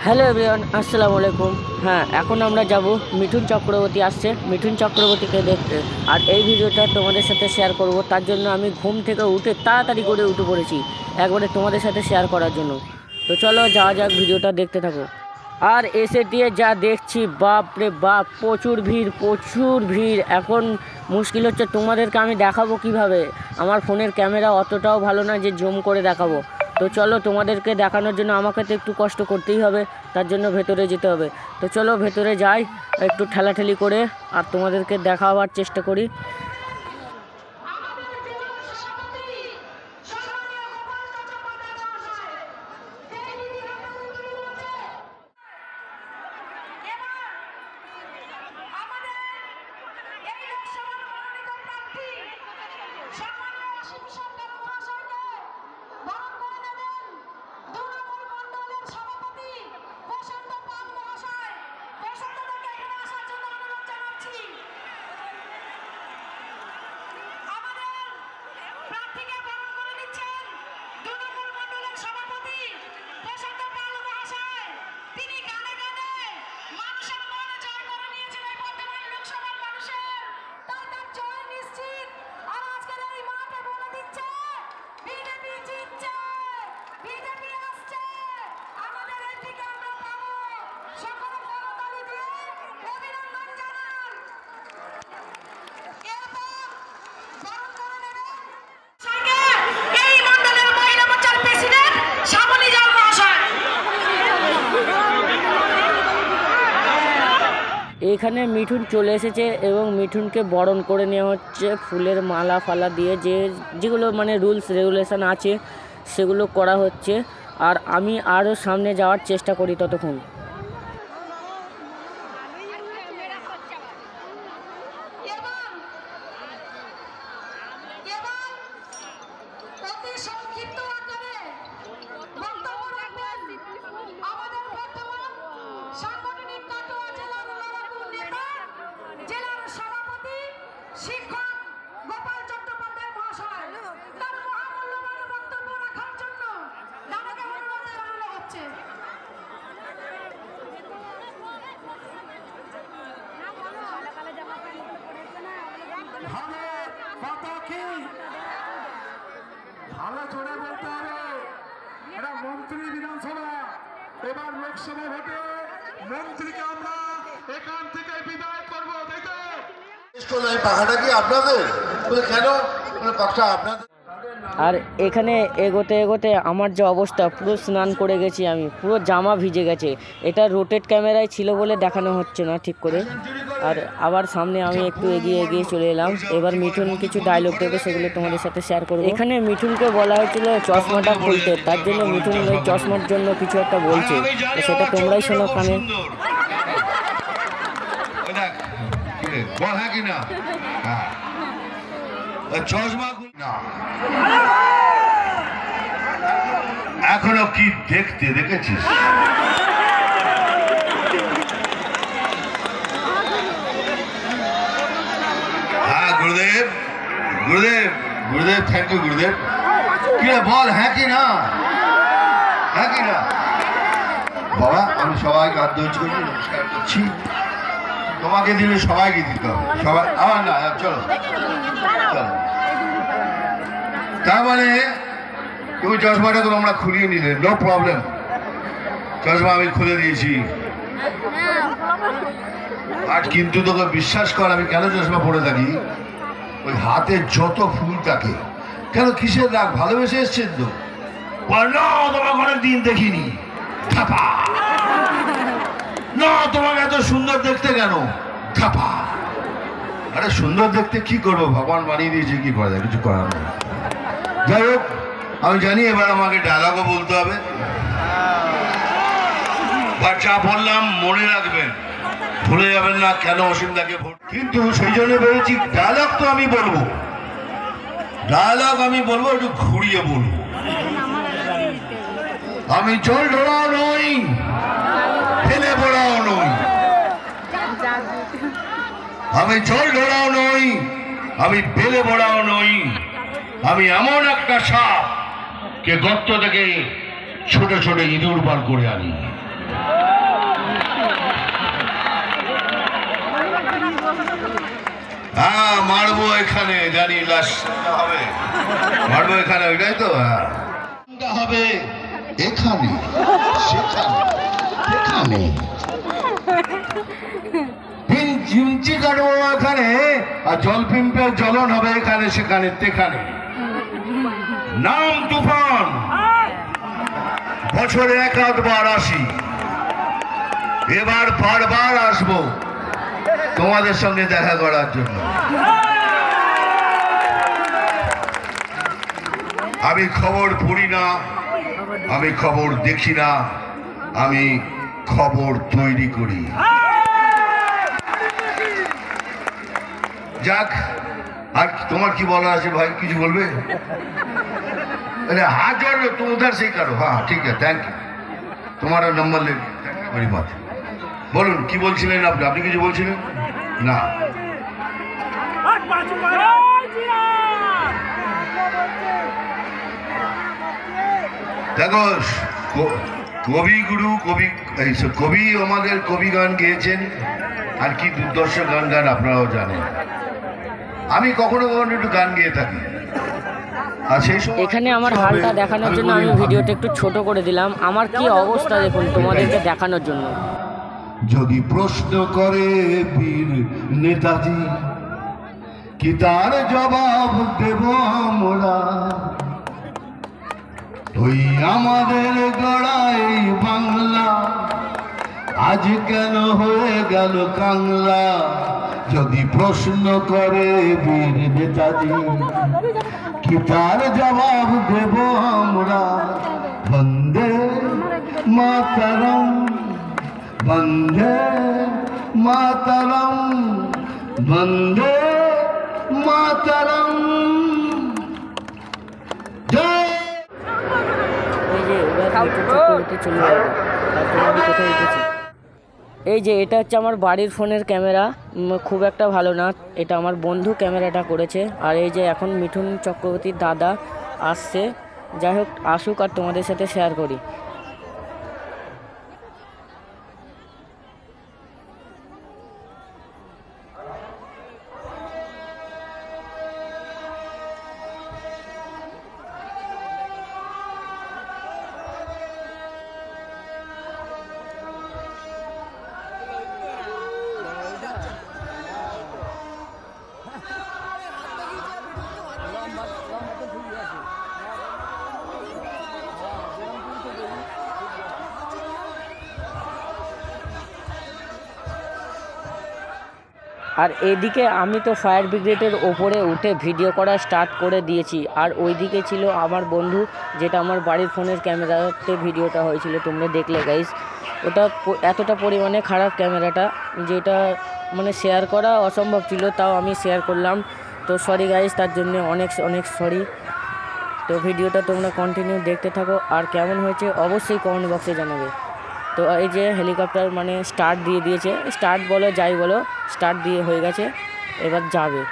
Hello everyone, আসসালামু আলাইকুম। হ্যাঁ, এখন আমরা যাব মিঠুন চক্রবর্তী আসছে মিঠুন চক্রবর্তীকে দেখতে। আর এই ভিডিওটা তোমাদের সাথে শেয়ার করব, তার জন্য আমি ঘুম থেকে উঠে তাড়াতাড়ি করে উঠে পড়েছি একবারে তোমাদের সাথে শেয়ার করার জন্য। তো চলো যাওয়া যাক, ভিডিওটা দেখতে থাকো। আর এসে দিয়ে যা দেখছি, বাপ রে বাপ, প্রচুর ভিড় প্রচুর ভিড়। এখন মুশকিল হচ্ছে তোমাদেরকে আমি দেখাবো কিভাবে। আমার ফোনের ক্যামেরা অতটাও ভালো না যে জুম করে দেখাবো। তো চলো, তোমাদেরকে দেখানোর জন্য আমাকে তো একটু কষ্ট করতেই হবে, তার জন্য ভেতরে যেতে হবে। তো চলো ভেতরে যাই, একটু ঠেলাঠেলি করে আর তোমাদেরকে দেখাবার চেষ্টা করি। এখানে মিঠুন চলে এসেছে এবং মিঠুনকে বরণ করে নেওয়া হচ্ছে ফুলের মালা ফালা দিয়ে, যেগুলো মানে রুলস রেগুলেশন আছে সেগুলো করা হচ্ছে। আর আমি আরও সামনে যাওয়ার চেষ্টা করি ততক্ষণ। ভালো করে বলতে হবে, এটা মন্ত্রী বিধানসভা। এবার লোকসভা ভোটে মন্ত্রীকে আমরা এখান থেকে বিদায় করবো। পাখাটা কি আপনাদের? কেন পাখা আপনাদের? আর এখানে এগোতে এগোতে আমার যে অবস্থা, পুরো স্নান করে গেছি আমি, পুরো জামা ভিজে গেছে। এটা রোটেট ক্যামেরায় ছিল বলে দেখানো হচ্ছে না ঠিক করে। আর আবার সামনে আমি একটু এগিয়ে এগিয়ে চলে এলাম। এবার মিঠুন কিছু ডায়লগ দেবে, সেগুলো তোমাদের সাথে শেয়ার করবো। এখানে মিঠুনকে বলা হয়েছিল চশমাটা খুলতে, তার জন্য মিঠুন ওই চশমার জন্য কিছু একটা বলছে, তো সেটা তোমরাই শোনো কানে। এখনো কি দেখতে দেখেছিস? হ্যাঁ গুরুদেব, গুরুদেব, গুরুদেব, থ্যাংক ইউ গুরুদেব। কি বল, হ্যাঁ কি না? হ্যাঁ কি না? বাবা, আমি সবাইকে হাত ধরছি, নমস্কার করছি। তোমাকে দিলে সবাইকে দিতে হবে, সবাই আমার না। চলো চলো। তার মানে তুমি চশমাটা তো আমরা খুলিয়ে নিলে, নো প্রবলেম। চশমা আমি খুলে দিয়েছি। আর কিন্তু তোকে বিশ্বাস কর, আমি কেন চশমা পরে থাকি? ওই হাতে যত ফুল থাকে, কেন কিসের রাগ? ভালোবেসে এসছেন তো? তোমাকে অনেক দিন দেখিনি। না, তোমাকে এত সুন্দর দেখতে কেন? আরে সুন্দর দেখতে কি করবো, ভগবান বানিয়ে দিয়েছে, কি করা যায়? কিছু করার নেই। যাই হোক, আমি জানি এবার আমাকে ডায়লগও বলতে হবে। যা বললাম মনে রাখবেন, ভুলে যাবেন না কেন অসীমদাকে ভোট। কিন্তু সেই জন্য বলেছি ডায়লগ তো আমি বলবো, ডায়লগ আমি বলবো, একটু ঘুরিয়ে বলবো। আমি জল ঢোড়াও নই, ফেলে পড়াও নই, আমি জল ঢোড়াও নই, আমি বেলে বড়াও নই, আমি এমন একটা সাপ কে গর্ত থেকে ছোট ছোট ইঁদুর বার করে আনি। হ্যাঁ মারবো এখানে, জানি লাশ হবে, মারবো এখানে, ওইটাই তো। হ্যাঁ হবে এখানে, সেখানে, এখানে চিমচি কাটবো এখানে, আর জল পিম্পের জ্বলন হবে এখানে, সেখানে, তেখানে। নাম তুফান, বছরে এক আধবার আসি, এবার বারবার আসবো তোমাদের সঙ্গে দেখা করার জন্য। আমি খবর পড়ি না, আমি খবর দেখি না, আমি খবর তৈরি করি। যাক, আর তোমার কি বলা আছে ভাই, কিছু বলবে? अरे हाथ जोड़ लो, तुम उधर से ही करो। हाँ ठीक है, थैंक यू, तुम्हारा नंबर ले, बड़ी बात। বলুন কি বলছিলেন আপনি? আপনি কিছু বলছিলেন না? দেখো, কবিগুরু, কবি আমাদের কবি গান গেয়েছেন, আর কি দুর্দর্শ গান গান আপনারাও জানেন। আমি কখনো কখনো একটু গান গেয়ে থাকি। এখানে আমার হালটা দেখানোর জন্য আমি ভিডিওটা একটু ছোট করে দিলাম। আমার কি অবস্থা দেখুন তোমাদেরকে দেখানোর জন্য। যদি প্রশ্ন করে বীর নেতাজি, কি তার জবাব দেব আমরা? ওই আমাদের গড়াই বাংলা আজ কেন হয়ে গেল কাংলা? যদি প্রশ্ন করে বীর নেতাজি, কি তার জবাব দেব আমরা? বন্দে মাতরম, বন্দে মাতরম, বন্দে মাতরম। জয়। এই যে এবার চক্রবর্তী চলে যাবে, তারপরে আমি কোথায় উঠেছি। এই যে এটা হচ্ছে আমার বাড়ির ফোনের ক্যামেরা, খুব একটা ভালো না, এটা আমার বন্ধু ক্যামেরাটা করেছে। আর এই যে এখন মিঠুন চক্রবর্তীর দাদা আসছে, যাই হোক আসুক আর তোমাদের সাথে শেয়ার করি। আর এদিকে আমি তো ফায়ার ব্রিগেডের ওপরে উঠে ভিডিও করা স্টার্ট করে দিয়েছি। আর ওইদিকে ছিল আমার বন্ধু, যেটা আমার বাড়ির ফোনের ক্যামেরাতে ভিডিওটা হয়েছিল, তোমরা দেখলে গাইস। ওটা এতটা পরিমাণে খারাপ ক্যামেরাটা, যেটা মানে শেয়ার করা অসম্ভব ছিল, তাও আমি শেয়ার করলাম। তো সরি গাইস, তার জন্য অনেক অনেক সরি। তো ভিডিওটা তোমরা কন্টিনিউ দেখতে থাকো, আর কেমন হয়েছে অবশ্যই কমেন্ট বক্সে জানাবে। তো এই যে হেলিকপ্টার মানে স্টার্ট দিয়ে দিয়েছে, স্টার্ট বলো যাই বলো, স্টার্ট দিয়ে হয়ে গেছে, এবার যাবে।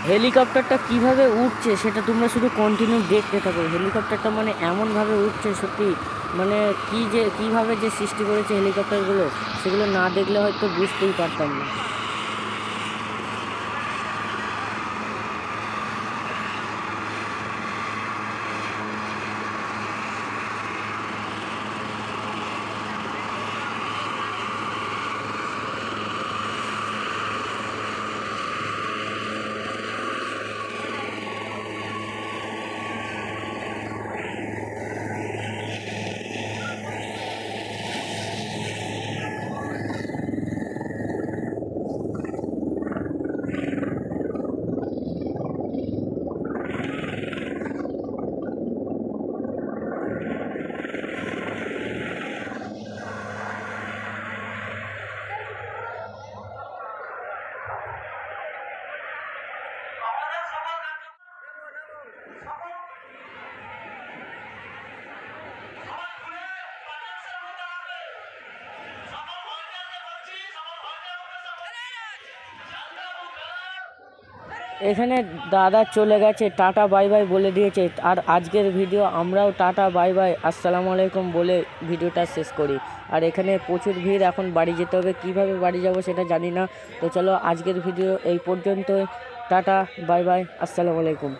হেলিকপ্টারটা কিভাবে উঠছে সেটা তোমরা শুধু কন্টিনিউ দেখতে থাকো। হেলিকপ্টারটা মানে এমনভাবে উঠছে সত্যি, মানে কীভাবে যে সৃষ্টি করেছে হেলিকপ্টারগুলো, সেগুলো না দেখলে হয়তো বুঝতেই পারতাম না। এখানে দাদা চলে গেছে, টাটা বাই বাই বলে দিয়েছে। আর আজকের ভিডিও আমরাও টাটা বাই বাই আসসালামু আলাইকুম বলে ভিডিওটা শেষ করি। আর এখানে প্রচুর ভিড়, এখন বাড়ি যেতে হবে। কিভাবে বাড়ি যাব সেটা জানি না। তো চলো আজকের ভিডিও এই পর্যন্তই। টাটা বাই বাই আসসালামু আলাইকুম।